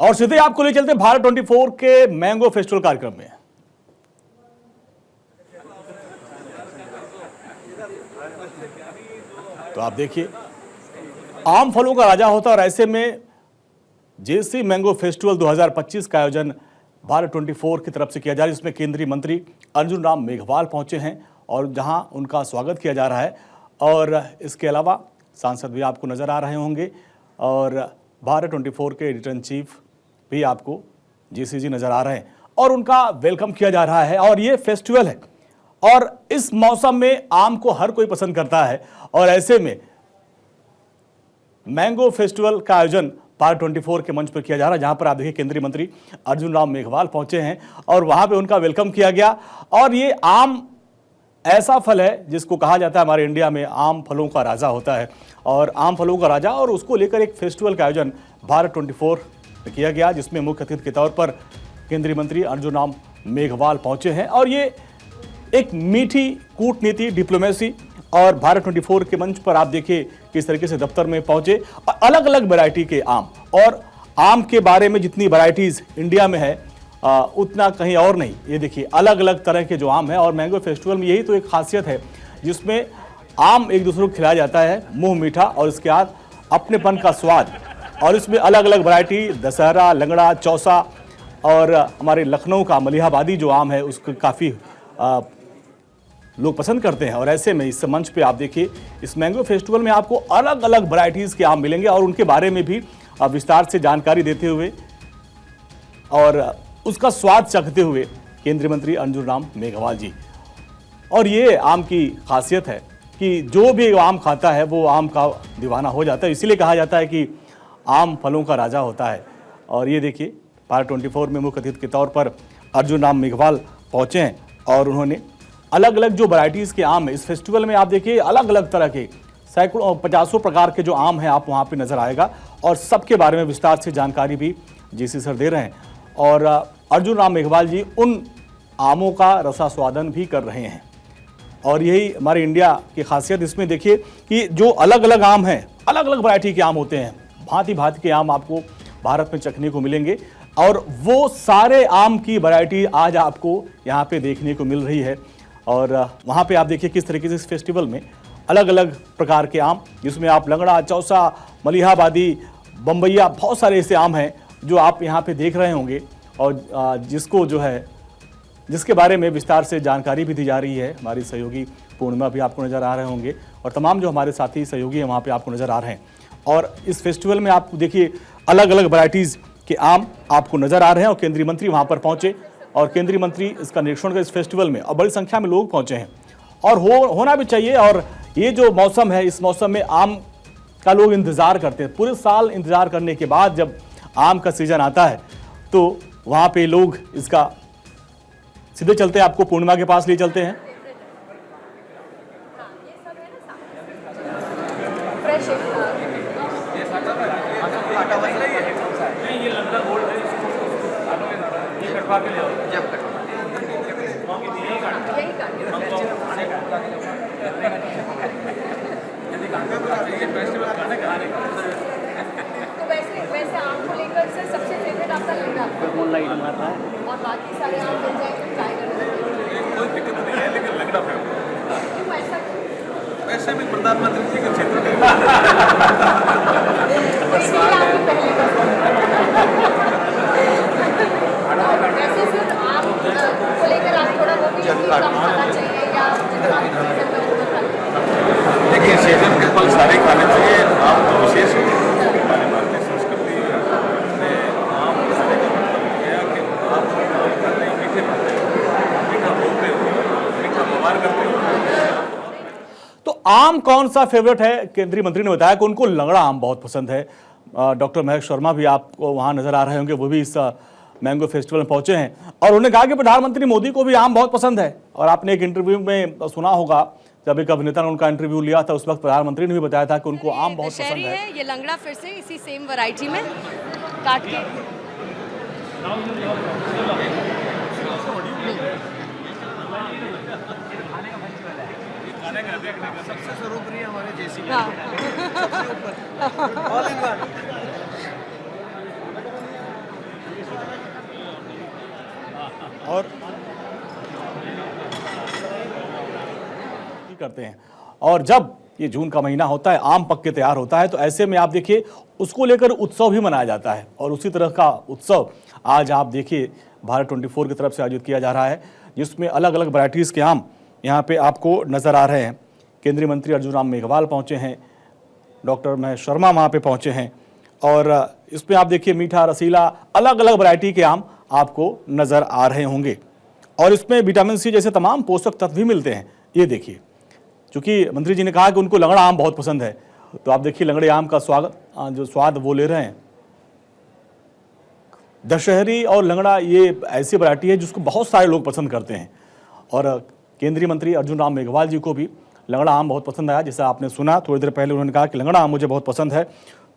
और सीधे आपको ले चलते भारत 24 के मैंगो फेस्टिवल कार्यक्रम में। तो आप देखिए, आम फलों का राजा होता है और ऐसे में जेसी मैंगो फेस्टिवल 2025 का आयोजन भारत 24 की तरफ से किया जा रहा है, जिसमें केंद्रीय मंत्री अर्जुन राम मेघवाल पहुंचे हैं और जहां उनका स्वागत किया जा रहा है। और इसके अलावा सांसद भी आपको नजर आ रहे होंगे और भारत 24 के एडिटर इन चीफ भी आपको जेसी जी नजर आ रहे हैं और उनका वेलकम किया जा रहा है। और ये फेस्टिवल है और इस मौसम में आम को हर कोई पसंद करता है और ऐसे में मैंगो फेस्टिवल का आयोजन भारत 24 के मंच पर किया जा रहा है, जहां पर आप देखिए केंद्रीय मंत्री अर्जुन राम मेघवाल पहुंचे हैं और वहां पे उनका वेलकम किया गया। और ये आम ऐसा फल है जिसको कहा जाता है हमारे इंडिया में आम फलों का राजा होता है और आम फलों का राजा, और उसको लेकर एक फेस्टिवल का आयोजन भारत 24 में किया गया, जिसमें मुख्य अतिथि के तौर पर केंद्रीय मंत्री अर्जुन राम मेघवाल पहुंचे हैं। और ये एक मीठी कूटनीति, डिप्लोमेसी, और भारत 24 के मंच पर आप देखिए किस तरीके से दफ्तर में पहुंचे और अलग अलग वैरायटी के आम, और आम के बारे में जितनी वैरायटीज इंडिया में है उतना कहीं और नहीं। ये देखिए अलग अलग तरह के जो आम है, और मैंगो फेस्टिवल में यही तो एक खासियत है जिसमें आम एक दूसरे को खिलाया जाता है, मुंह मीठा और इसके बाद अपनेपन का स्वाद। और इसमें अलग अलग वैरायटी, दशहरा, लंगड़ा, चौसा और हमारे लखनऊ का मलिहाबादी जो आम है उसको काफ़ी लोग पसंद करते हैं। और ऐसे में इस मंच पे आप देखिए इस मैंगो फेस्टिवल में आपको अलग अलग वैरायटीज़ के आम मिलेंगे और उनके बारे में भी विस्तार से जानकारी देते हुए और उसका स्वाद चखते हुए केंद्रीय मंत्री अर्जुन राम मेघवाल जी। और ये आम की खासियत है कि जो भी आम खाता है वो आम का दीवाना हो जाता है, इसीलिए कहा जाता है कि आम फलों का राजा होता है। और ये देखिए भारत 24 में मुख्य अतिथि के तौर पर अर्जुन राम मेघवाल पहुँचे हैं और उन्होंने अलग अलग जो वैरायटीज़ के आम है इस फेस्टिवल में आप देखिए अलग अलग तरह के सैकड़ों 50 प्रकार के जो आम हैं आप वहाँ पे नज़र आएगा और सबके बारे में विस्तार से जानकारी भी जेसी सर दे रहे हैं। और अर्जुन राम मेघवाल जी उन आमों का रसास्वादन भी कर रहे हैं और यही हमारे इंडिया की खासियत। इसमें देखिए कि जो अलग अलग आम हैं, अलग अलग वैरायटी के आम होते हैं, भांति भांति के आम आपको भारत में चखने को मिलेंगे और वो सारे आम की वैरायटी आज आपको यहाँ पे देखने को मिल रही है। और वहाँ पे आप देखिए किस तरीके से इस फेस्टिवल में अलग अलग प्रकार के आम, जिसमें आप लंगड़ा, चौसा, मलिहाबादी, बम्बैया, बहुत सारे ऐसे आम हैं जो आप यहाँ पे देख रहे होंगे और जिसको जो है जिसके बारे में विस्तार से जानकारी भी दी जा रही है। हमारी सहयोगी पूर्णिमा भी आपको नज़र आ रहे होंगे और तमाम जो हमारे साथी सहयोगी हैं वहाँ पे आपको नज़र आ रहे हैं। और इस फेस्टिवल में आप देखिए अलग अलग वैरायटीज़ के आम आपको नज़र आ रहे हैं और केंद्रीय मंत्री वहाँ पर पहुँचे और केंद्रीय मंत्री इसका निरीक्षण कर इस फेस्टिवल में, और बड़ी संख्या में लोग पहुँचे हैं और होना भी चाहिए। और ये जो मौसम है, इस मौसम में आम का लोग इंतज़ार करते हैं, पूरे साल इंतज़ार करने के बाद जब आम का सीज़न आता है तो वहाँ पे लोग इसका सीधे चलते हैं, आपको पूर्णिमा के पास ले चलते हैं। तो वैसे आम को लेकर सर सबसे फेवरेट आपका लंगड़ा और बाकी सारे आम मिल जाए तो ट्राई करेंगे, कोई दिक्कत नहीं है, लेकिन लंगड़ा फेवरेट। क्यों ऐसा? वैसे भी प्रधानमंत्री जी के क्षेत्र में वैसे सर आम को लेकर आप थोड़ा वो भी कम खाना चाहिए या देखिए सीजन के फल सारे खाने चाहिए। आम तो विशेष हमारी भारतीय संस्कृति में आम खाने का मतलब है कि आप आम खाते हैं, मीठे खाते हैं, मीठा बोलते हो, मीठा व्यवहार करते हो। तो आम कौन सा फेवरेट है? केंद्रीय मंत्री ने बताया कि उनको लंगड़ा आम बहुत पसंद है। डॉक्टर महेश शर्मा भी आपको वहाँ नजर आ रहे होंगे, वो भी इस मैंगो फेस्टिवल में पहुंचे हैं और उन्होंने कहा कि प्रधानमंत्री मोदी को भी आम बहुत पसंद है। और आपने एक इंटरव्यू में सुना होगा, जब एक अभिनेता ने उनका इंटरव्यू लिया था उस वक्त प्रधानमंत्री ने भी बताया था कि उनको आम बहुत पसंद है। ये लंगड़ा फिर से इसी सेम वैरायटी में काट के सबसे सर्वप्रिय हमारे जेसी और करते हैं। और जब ये जून का महीना होता है, आम पक के तैयार होता है, तो ऐसे में आप देखिए उसको लेकर उत्सव भी मनाया जाता है। और उसी तरह का उत्सव आज आप देखिए भारत 24 की तरफ से आयोजित किया जा रहा है, जिसमें अलग अलग वैरायटीज़ के आम यहाँ पे आपको नज़र आ रहे हैं। केंद्रीय मंत्री अर्जुन राम मेघवाल पहुँचे हैं, डॉक्टर महेश शर्मा वहाँ पे पहुँचे हैं, और इसमें आप देखिए मीठा, रसीला, अलग अलग वैरायटी के आम आपको नज़र आ रहे होंगे। और इसमें विटामिन सी जैसे तमाम पोषक तत्व भी मिलते हैं। ये देखिए, क्योंकि मंत्री जी ने कहा कि उनको लंगड़ा आम बहुत पसंद है, तो आप देखिए लंगड़े आम का जो स्वाद वो ले रहे हैं। दशहरी और लंगड़ा ये ऐसी वैरायटी है जिसको बहुत सारे लोग पसंद करते हैं। और केंद्रीय मंत्री अर्जुन राम मेघवाल जी को भी लंगड़ा आम बहुत पसंद आया। जैसा आपने सुना थोड़ी देर पहले, उन्होंने कहा कि लंगड़ा आम मुझे बहुत पसंद है।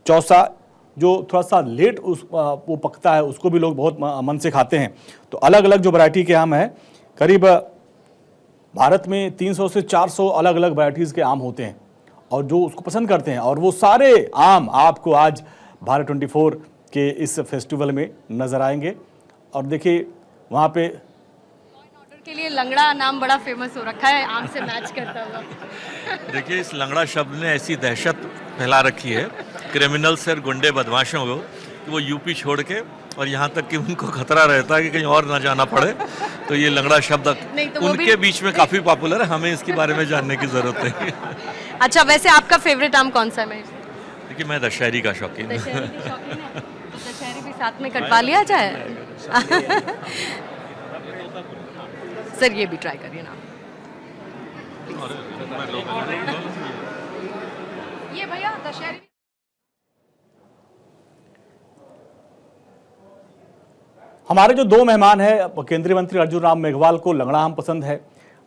चौसा जो थोड़ा सा लेट वो पकता है, उसको भी लोग बहुत मन से खाते हैं। तो अलग अलग जो वैरायटी के आम है, करीब भारत में 300 से 400 अलग अलग वैरायटीज़ के आम होते हैं और जो उसको पसंद करते हैं। और वो सारे आम आपको आज भारत 24 के इस फेस्टिवल में नज़र आएंगे। और देखिए वहाँ पे ऑर्डर के लिए लंगड़ा नाम बड़ा फेमस हो रखा है, आम से मैच करता हुआ। देखिए, इस लंगड़ा शब्द ने ऐसी दहशत फैला रखी है क्रिमिनल्स और गुंडे बदमाशों को कि वो यूपी छोड़ के, और यहाँ तक कि उनको खतरा रहता है कि कहीं और ना जाना पड़े, तो ये लंगड़ा शब्द तो उनके बीच में काफ़ी पॉपुलर है। हमें इसके बारे में जानने की ज़रूरत नहीं। अच्छा, वैसे आपका फेवरेट आम कौन सा है? देखिए, मैं दशहरी का शौकीन हूँ। दशहरी की शौकीन है, तो दशहरी भी साथ में कटवा लिया जाए। सर ये भी ट्राई करिए ना। ये भैया दशहरी। हमारे जो दो मेहमान हैं, केंद्रीय मंत्री अर्जुन राम मेघवाल को लंगड़ा आम पसंद है,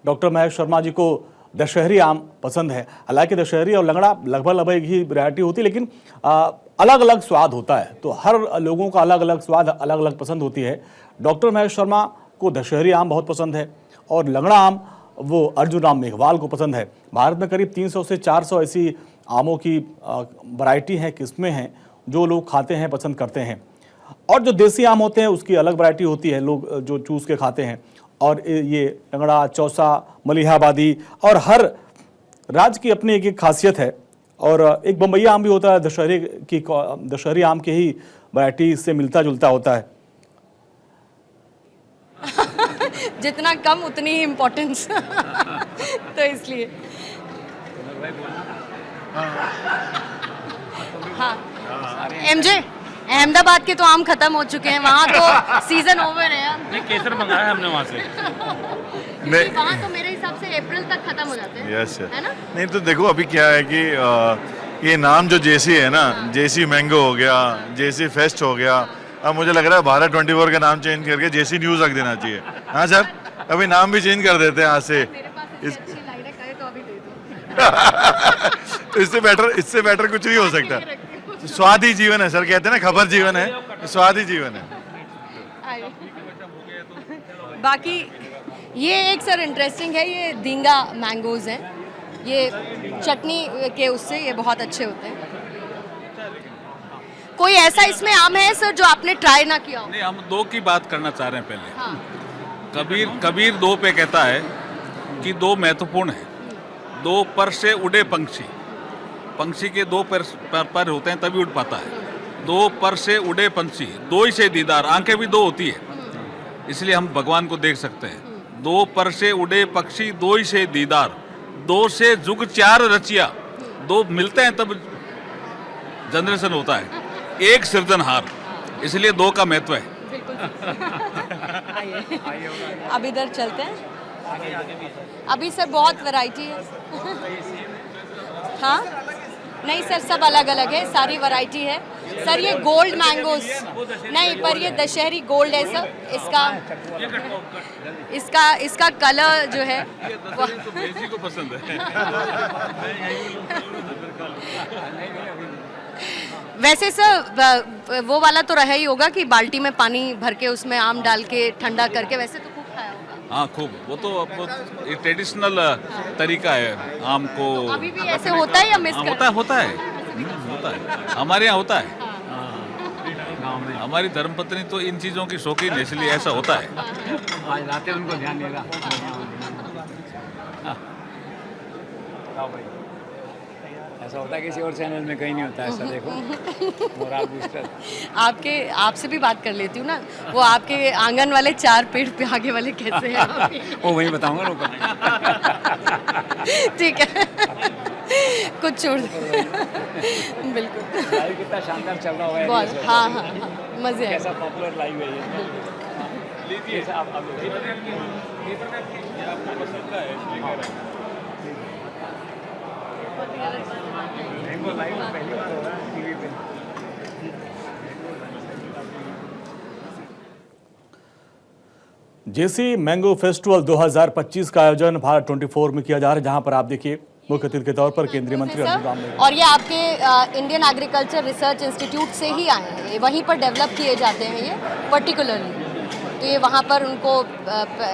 डॉक्टर महेश शर्मा जी को दशहरी आम पसंद है। हालांकि दशहरी और लंगड़ा लगभग ही वैरायटी होती है, लेकिन अलग अलग स्वाद होता है, तो हर लोगों का अलग अलग स्वाद, अलग अलग पसंद होती है। डॉक्टर महेश शर्मा को दशहरी आम बहुत पसंद है और लंगड़ा आम वो अर्जुन राम मेघवाल को पसंद है। भारत में करीब 300 से 400 ऐसी आमों की वैरायटी हैं, किस्में हैं, जो लोग खाते हैं, पसंद करते हैं। और जो देसी आम होते हैं उसकी अलग वैरायटी होती है, लोग जो चूस के खाते हैं। और ये लंगड़ा, चौसा, मलिहाबादी, और हर राज्य की अपनी एक एक खासियत है। और एक बम्बईया आम भी होता है, दशहरी आम के ही वैरायटी से मिलता जुलता होता है। जितना कम उतनी ही इम्पोर्टेंस। तो इसलिए हाँ, एमजे अहमदाबाद के तो आम खत्म हो चुके हैं, वहाँ तो सीजन ओवर है। नहीं, केसर मंगाया हमने वहाँ से। नहीं, वहाँ तो मेरे हिसाब से अप्रैल तक खत्म हो जाते हैं। यस, है ना? नहीं तो देखो अभी क्या है कि ये नाम जो जेसी है ना, जेसी मैंगो हो गया, जेसी फेस्ट हो गया, अब मुझे लग रहा है भारत 24 का नाम चेंज करके जेसी न्यूज़ रख देना चाहिए। हाँ सर, अभी नाम भी चेंज कर देते हैं आज से। मेरे पास अच्छी लाइट है, कहे तो अभी दे दो। तो इससे बेटर कुछ नहीं हो सकता। स्वाद ही जीवन है सर, कहते हैं ना, खबर जीवन है, स्वाद ही जीवन है। बाकी ये एक सर इंटरेस्टिंग है, ये दींगा मैंगोज हैं, ये चटनी के उससे ये बहुत अच्छे होते हैं। कोई ऐसा इसमें आम है सर जो आपने ट्राई ना किया हो? नहीं, हम दो की बात करना चाह रहे हैं पहले। हाँ। कबीर दो पे कहता है कि दो महत्वपूर्ण है। दो पर से उड़े पंछी, पंछी के दो पर होते हैं तभी उड़ पाता है। दो पर से उड़े पंछी, दो ही से दीदार, आंखें भी दो होती है, इसलिए हम भगवान को देख सकते हैं। दो पर से उड़े पक्षी, दो ही से दीदार, दो से जुग चार रचिया। दो मिलते हैं तब जनरेशन होता है, एक सृजनहार, इसलिए दो का महत्व है। अब इधर चलते हैं। अभी सर बहुत वैरायटी है। हाँ, नहीं सर, सब अलग अलग है, सारी वैरायटी है सर। ये गोल्ड मैंगोज नहीं, पर ये दशहरी गोल्ड है सर। इसका कलर जो है तो को पसंद है। वैसे सर वो वाला तो रहा ही होगा कि बाल्टी में पानी भर के उसमें आम डाल के ठंडा करके, वैसे तो खूब खाया होगा। हाँ खूब, वो तो एक ट्रेडिशनल तरीका है आम को। तो अभी भी ऐसे होता है या मिस होता है, हमारे यहाँ होता है। हमारी धर्मपत्नी तो इन चीज़ों की शौकीन है, इसलिए ऐसा होता है। आज लाते उनको ध्यान देगा। ऐसा होता है किसी और चैनल में कहीं नहीं होता ऐसा, देखो मोराल बूस्टर। आपसे भी बात कर लेती हूँ ना, वो आपके आंगन वाले 4 पेड़ पे आगे वाले कैसे हैं? वो वही बताऊंगा लोगों को। ठीक है, कुछ छोड़ दो। बिल्कुल, लाइव कितना शानदार चल रहा है बहुत, हाँ हाँ हाँ, मजे आए। कैसा पॉपुलर लाइव है ये। लीजिए आप मैंगो लाइव पहली बार हो रहा है टीवी पे। जेसी मैंगो फेस्टिवल 2025 का आयोजन भारत 24 में किया जा रहा है, जहां पर आप देखिए मुख्य अतिथि के तौर पर केंद्रीय मंत्री अर्जुन राम मेघवाल। और ये आपके इंडियन एग्रीकल्चर रिसर्च इंस्टीट्यूट से ही आए हैं, ये वहीं पर डेवलप किए जाते हैं ये पर्टिकुलरली, तो ये वहाँ पर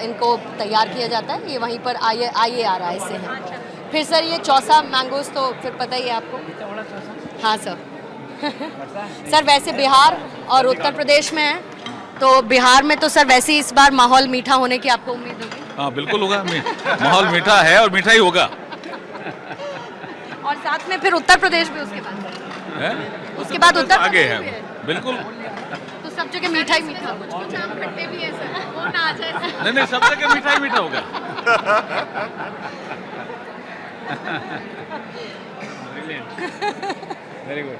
इनको तैयार किया जाता है, ये वहीं पर IARI से है। फिर सर ये चौसा मैंगोज तो फिर पता ही है आपको। हाँ सर। सर वैसे बिहार और उत्तर प्रदेश में है, तो बिहार में तो सर वैसे ही इस बार माहौल मीठा होने की आपको उम्मीद होगी? हाँ बिल्कुल होगा, माहौल मीठा है और मीठा ही होगा। और साथ में फिर उत्तर प्रदेश भी उसके बाद है? उसके बाद उत्तर आगे प्रदेश है भी है। बिल्कुल। तो सब जगह मीठा ही मीठा, कुछ आम खट्टे भी है सर, वो ना आ जाए। नहीं सब जगह मीठा ही मीठा होगा। Very good.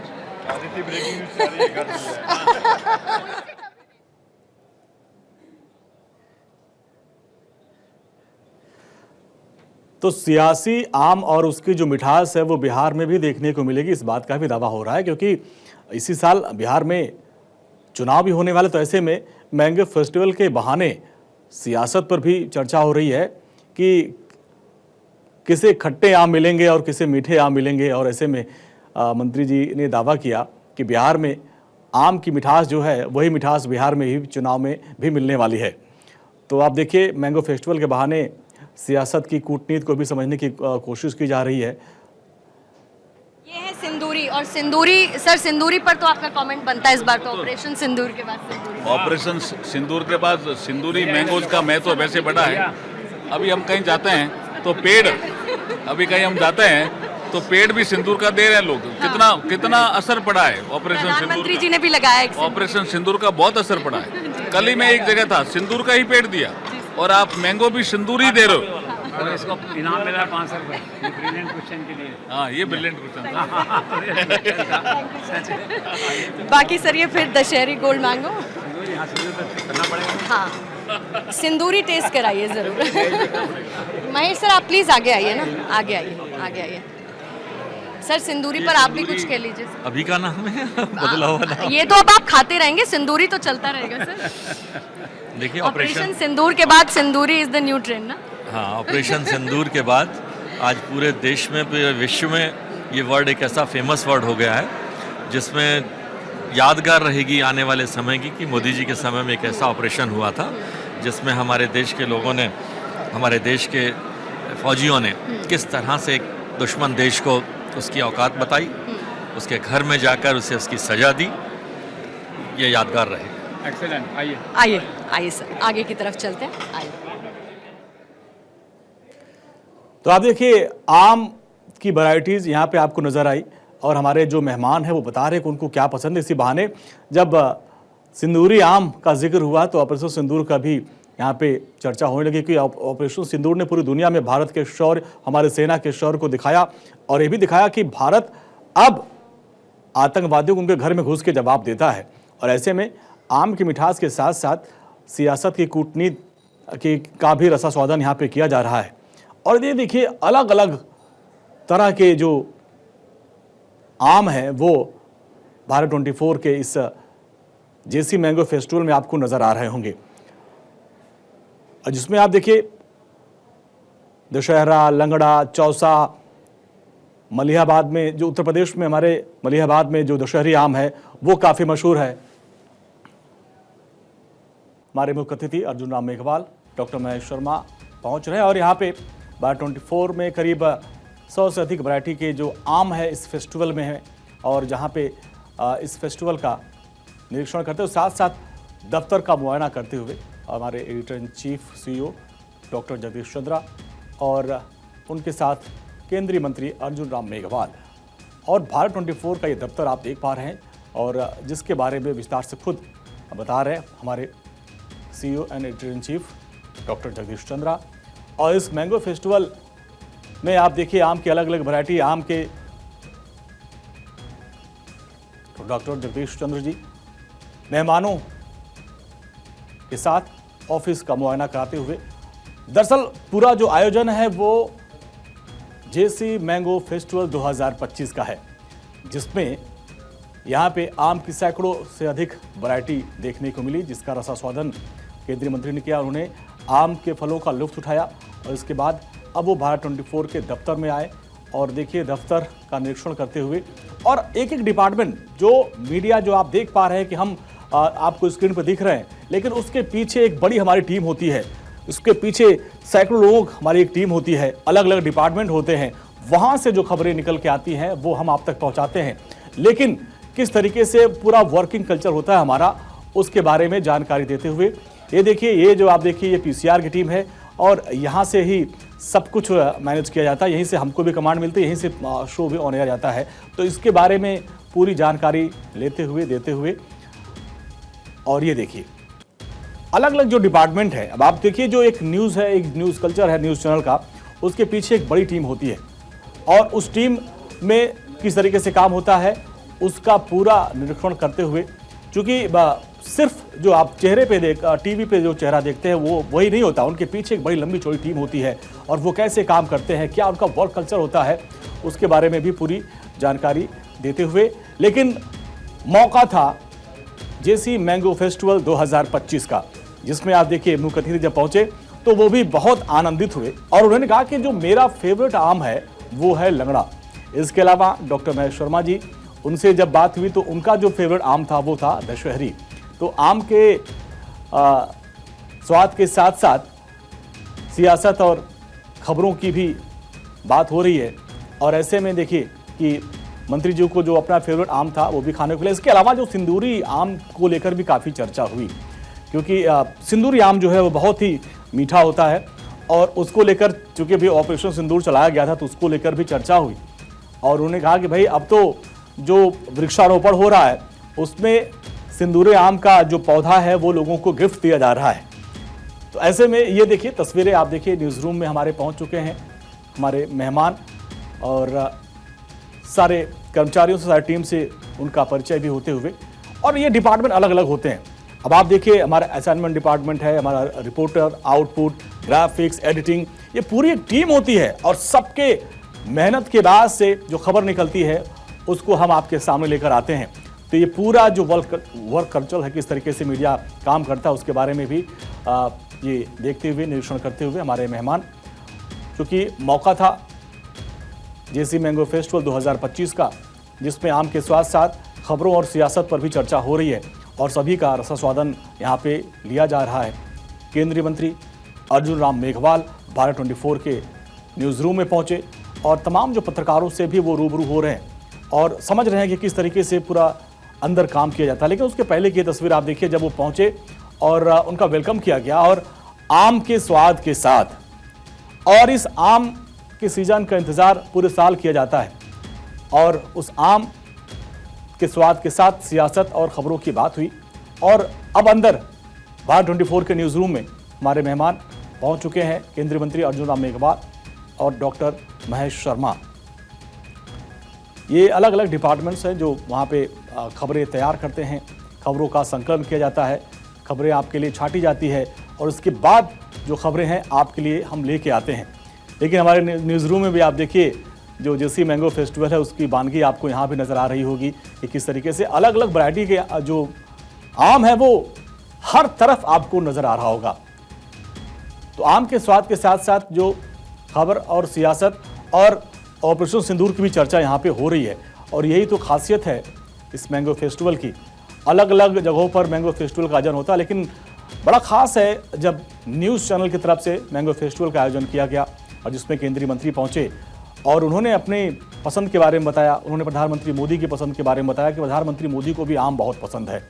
तो सियासी आम और उसकी जो मिठास है वो बिहार में भी देखने को मिलेगी, इस बात का भी दावा हो रहा है, क्योंकि इसी साल बिहार में चुनाव भी होने वाले। तो ऐसे में मैंगो फेस्टिवल के बहाने सियासत पर भी चर्चा हो रही है कि किसे खट्टे आम मिलेंगे और किसे मीठे आम मिलेंगे। और ऐसे में मंत्री जी ने दावा किया कि बिहार में आम की मिठास जो है वही मिठास बिहार में ही चुनाव में भी मिलने वाली है। तो आप देखिए मैंगो फेस्टिवल के बहाने सियासत की कूटनीति को भी समझने की कोशिश की जा रही है। ये है सिंदूरी, और सिंदूरी सर, सिंदूरी पर तो आपका कमेंट बनता है इस बार, तो ऑपरेशन सिंदूर के बाद सिंदूरी। ऑपरेशन सिंदूर के बाद सिंदूरी मैंगोज का महत्व वैसे बड़ा है। अभी हम कहीं जाते हैं तो पेड़, अभी कहीं हम जाते हैं तो पेड़ भी सिंदूर का दे रहे हैं लोग। कितना असर पड़ा है ऑपरेशन सिंदूर प्रधानमंत्री का। जी ने भी लगाया एक सिंदूर। ऑपरेशन सिंदूर का बहुत असर पड़ा है। कल ही मैं एक जगह था, सिंदूर का ही पेड़ दिया और आप मैंगो भी सिंदूर ही दे रहे हो। और इसको इनाम मिला 500 रुपये, ये ब्रिलियंट क्वेश्चन के लिए। हाँ ये ब्रिलियंट क्वेश्चन था। बाकी सर ये फिर दशहरी गोल्ड मैंगो, यहाँ से करना पड़ेगा। हाँ सिंदूरी टेस्ट कराइए जरूर। महेश सर आप प्लीज आगे आइए ना, आगे आइए सर। सिंदूरी पर आप भी कुछ कह लीजिए। अभी का नाम है बदला हुआ नाम। ये तो अब आप खाते रहेंगे, सिंदूरी तो चलता रहेगा सर। देखिए ऑपरेशन सिंदूर के बाद सिंदूरी इज द न्यू ट्रेंड ना। हाँ, ऑपरेशन सिंदूर के बाद आज पूरे देश में, पूरे विश्व में ये वर्ड एक ऐसा फेमस वर्ड हो गया है जिसमें यादगार रहेगी आने वाले समय की कि मोदी जी के समय में एक ऐसा ऑपरेशन हुआ था जिसमें हमारे देश के लोगों ने, हमारे देश के फौजियों ने किस तरह से एक दुश्मन देश को उसकी औकात बताई, उसके घर में जाकर उसे उसकी सजा दी। ये यादगार रहेगा। एक्सीलेंट। आइए सर, आगे की तरफ चलते हैं, आइए। तो आप देखिए आम की वैरायटीज़ यहाँ पे आपको नज़र आई, और हमारे जो मेहमान हैं वो बता रहे हैं कि उनको क्या पसंद है। इसी बहाने जब सिंदूरी आम का जिक्र हुआ तो ऑपरेशन सिंदूर का भी यहाँ पे चर्चा होने लगी कि ऑपरेशन सिंदूर ने पूरी दुनिया में भारत के शौर्य, हमारे सेना के शौर्य को दिखाया, और ये भी दिखाया कि भारत अब आतंकवादियों को उनके घर में घुस के जवाब देता है। और ऐसे में आम की मिठास के साथ साथ सियासत की कूटनीति का भी रसास्वादन यहाँ पे किया जा रहा है। और ये देखिए अलग अलग तरह के जो आम हैं वो भारत 24 के इस जेसी मैंगो फेस्टिवल में आपको नज़र आ रहे होंगे, जिसमें आप देखिए दशहरा, लंगड़ा, चौसा, मलिहाबाद में जो उत्तर प्रदेश में हमारे मलिहाबाद में जो दशहरी आम है वो काफ़ी मशहूर है। हमारे मुख्य अतिथि अर्जुन राम मेघवाल, डॉक्टर महेश शर्मा पहुंच रहे हैं, और यहाँ पे भारत 24 में करीब 100 से अधिक वैरायटी के जो आम है इस फेस्टिवल में है, और जहाँ पे इस फेस्टिवल का निरीक्षण करते हुए, साथ साथ दफ्तर का मुआयना करते हुए हमारे editor in chief CEO doctor Jagdish Chandra और उनके साथ केंद्रीय मंत्री अर्जुन राम मेघवाल। और भारत 24 का ये दफ्तर आप देख पा रहे हैं और जिसके बारे में विस्तार से खुद बता रहे हैं हमारे CEO and editor in chief doctor Jagdish Chandra. और इस मैंगो फेस्टिवल में आप देखिए आम की अलग अलग वैरायटी, आम के तो डॉक्टर जगदीश चंद्र जी मेहमानों के साथ ऑफिस का मुआयना कराते हुए। दरअसल पूरा जो आयोजन है वो जेसी मैंगो फेस्टिवल 2025 का है, जिसमें यहाँ पे आम की सैकड़ों से अधिक वैरायटी देखने को मिली, जिसका रसास्वादन केंद्रीय मंत्री ने किया। उन्होंने आम के फलों का लुत्फ उठाया और इसके बाद अब वो भारत 24 के दफ्तर में आए और देखिए दफ्तर का निरीक्षण करते हुए और एक एक डिपार्टमेंट जो मीडिया जो आप देख पा रहे हैं कि हम आपको स्क्रीन पर दिख रहे हैं, लेकिन उसके पीछे एक बड़ी हमारी टीम होती है, उसके पीछे सैकड़ों लोग हमारी एक टीम होती है, अलग अलग डिपार्टमेंट होते हैं, वहाँ से जो खबरें निकल के आती हैं वो हम आप तक पहुँचाते हैं। लेकिन किस तरीके से पूरा वर्किंग कल्चर होता है हमारा, उसके बारे में जानकारी देते हुए ये देखिए, ये जो आप देखिए ये PCR की टीम है और यहाँ से ही सब कुछ मैनेज किया जाता है, यहीं से हमको भी कमांड मिलती है, यहीं से शो भी ऑन एयर जाता है। तो इसके बारे में पूरी जानकारी लेते हुए देते हुए और ये देखिए अलग अलग जो डिपार्टमेंट है, अब आप देखिए जो एक न्यूज़ है, एक न्यूज़ कल्चर है न्यूज़ चैनल का, उसके पीछे एक बड़ी टीम होती है और उस टीम में किस तरीके से काम होता है उसका पूरा निरीक्षण करते हुए, क्योंकि सिर्फ जो आप चेहरे पे टीवी पे जो चेहरा देखते हैं वो वही नहीं होता, उनके पीछे एक बड़ी लंबी चौड़ी टीम होती है और वो कैसे काम करते हैं, क्या उनका वर्क कल्चर होता है, उसके बारे में भी पूरी जानकारी देते हुए। लेकिन मौका था जेसी मैंगो फेस्टिवल 2025 का, जिसमें आप देखिए मुख्य अतिथि जब पहुंचे तो वो भी बहुत आनंदित हुए और उन्होंने कहा कि जो मेरा फेवरेट आम है वो है लंगड़ा। इसके अलावा डॉक्टर महेश शर्मा जी, उनसे जब बात हुई तो उनका जो फेवरेट आम था वो था दशहरी। तो आम के स्वाद के साथ साथ सियासत और खबरों की भी बात हो रही है और ऐसे में देखिए कि मंत्री जी को जो अपना फेवरेट आम था वो भी खाने को मिला। इसके अलावा जो सिंदूरी आम को लेकर भी काफ़ी चर्चा हुई, क्योंकि सिंदूरी आम जो है वो बहुत ही मीठा होता है और उसको लेकर चूँकि भी ऑपरेशन सिंदूर चलाया गया था तो उसको लेकर भी चर्चा हुई और उन्होंने कहा कि भाई अब तो जो वृक्षारोपण हो रहा है उसमें सिंदूरी आम का जो पौधा है वो लोगों को गिफ्ट दिया जा रहा है। तो ऐसे में ये देखिए तस्वीरें आप देखिए न्यूज़ रूम में हमारे पहुंच चुके हैं हमारे मेहमान और सारे कर्मचारियों से, सारी टीम से उनका परिचय भी होते हुए। और ये डिपार्टमेंट अलग अलग होते हैं। अब आप देखिए हमारा असाइनमेंट डिपार्टमेंट है, हमारा रिपोर्टर, आउटपुट, ग्राफिक्स, एडिटिंग, ये पूरी एक टीम होती है और सबके मेहनत के बाद से जो खबर निकलती है उसको हम आपके सामने लेकर आते हैं। तो ये पूरा जो वर्क कल्चर है, किस तरीके से मीडिया काम करता है उसके बारे में भी ये देखते हुए, निरीक्षण करते हुए हमारे मेहमान, क्योंकि मौका था जेसी मैंगो फेस्टिवल 2025 का, जिसमें आम के स्वाद साथ खबरों और सियासत पर भी चर्चा हो रही है और सभी का रसास्वादन यहाँ पे लिया जा रहा है। केंद्रीय मंत्री अर्जुन राम मेघवाल भारत 24 के न्यूज़ रूम में पहुँचे और तमाम जो पत्रकारों से भी वो रूबरू हो रहे हैं और समझ रहे हैं कि किस तरीके से पूरा अंदर काम किया जाता है। लेकिन उसके पहले की तस्वीर आप देखिए, जब वो पहुँचे और उनका वेलकम किया गया और आम के स्वाद के साथ, और इस आम के सीज़न का इंतज़ार पूरे साल किया जाता है और उस आम के स्वाद के साथ सियासत और ख़बरों की बात हुई। और अब अंदर भारत 24 के न्यूज़ रूम में हमारे मेहमान पहुंच चुके हैं, केंद्रीय मंत्री अर्जुन राम मेघवाल और डॉक्टर महेश शर्मा। ये अलग अलग डिपार्टमेंट्स हैं जो वहाँ पे खबरें तैयार करते हैं, खबरों का संकलन किया जाता है, खबरें आपके लिए छाटी जाती है और उसके बाद जो खबरें हैं आपके लिए हम लेके आते हैं। लेकिन हमारे न्यूज़ रूम में भी आप देखिए जो जेसी मैंगो फेस्टिवल है उसकी वानगी आपको यहाँ भी नज़र आ रही होगी कि किस तरीके से अलग अलग वैरायटी के जो आम है वो हर तरफ आपको नज़र आ रहा होगा। तो आम के स्वाद के साथ साथ जो खबर और सियासत और ऑपरेशन सिंदूर की भी चर्चा यहाँ पे हो रही है और यही तो खासियत है इस मैंगो फेस्टिवल की। अलग अलग जगहों पर मैंगो फेस्टिवल का आयोजन होता है, लेकिन बड़ा ख़ास है जब न्यूज़ चैनल की तरफ से मैंगो फेस्टिवल का आयोजन किया गया और जिसमें केंद्रीय मंत्री पहुँचे और उन्होंने अपनी पसंद के बारे में बताया। उन्होंने प्रधानमंत्री मोदी की पसंद के बारे में बताया कि प्रधानमंत्री मोदी को भी आम बहुत पसंद है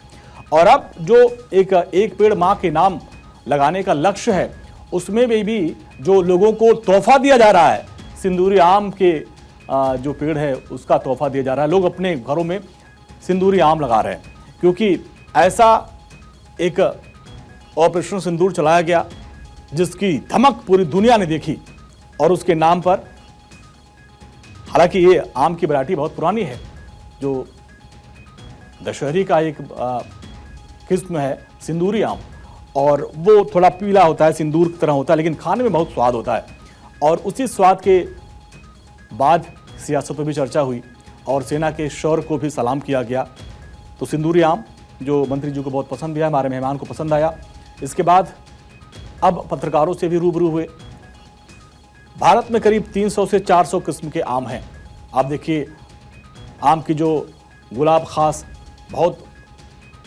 और अब जो एक पेड़ मां के नाम लगाने का लक्ष्य है, उसमें भी जो लोगों को तोहफा दिया जा रहा है, सिंदूरी आम के जो पेड़ है उसका तोहफा दिया जा रहा है। लोग अपने घरों में सिंदूरी आम लगा रहे हैं, क्योंकि ऐसा एक ऑपरेशन सिंदूर चलाया गया जिसकी धमक पूरी दुनिया ने देखी, और उसके नाम पर, हालांकि ये आम की वैरायटी बहुत पुरानी है, जो दशहरी का एक किस्म है सिंदूरी आम, और वो थोड़ा पीला होता है, सिंदूर की तरह होता है, लेकिन खाने में बहुत स्वाद होता है। और उसी स्वाद के बाद सियासत पर भी चर्चा हुई और सेना के शौर्य को भी सलाम किया गया। तो सिंदूरी आम जो मंत्री जी को बहुत पसंद आया, हमारे मेहमान को पसंद आया। इसके बाद अब पत्रकारों से भी रूबरू हुए। भारत में करीब 300 से 400 किस्म के आम हैं। आप देखिए, आम की जो गुलाब खास बहुत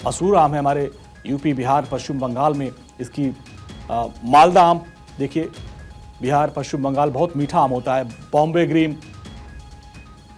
मशहूर आम है हमारे यूपी, बिहार, पश्चिम बंगाल में। इसकी मालदा आम देखिए, बिहार, पश्चिम बंगाल बहुत मीठा आम होता है। बॉम्बे ग्रीन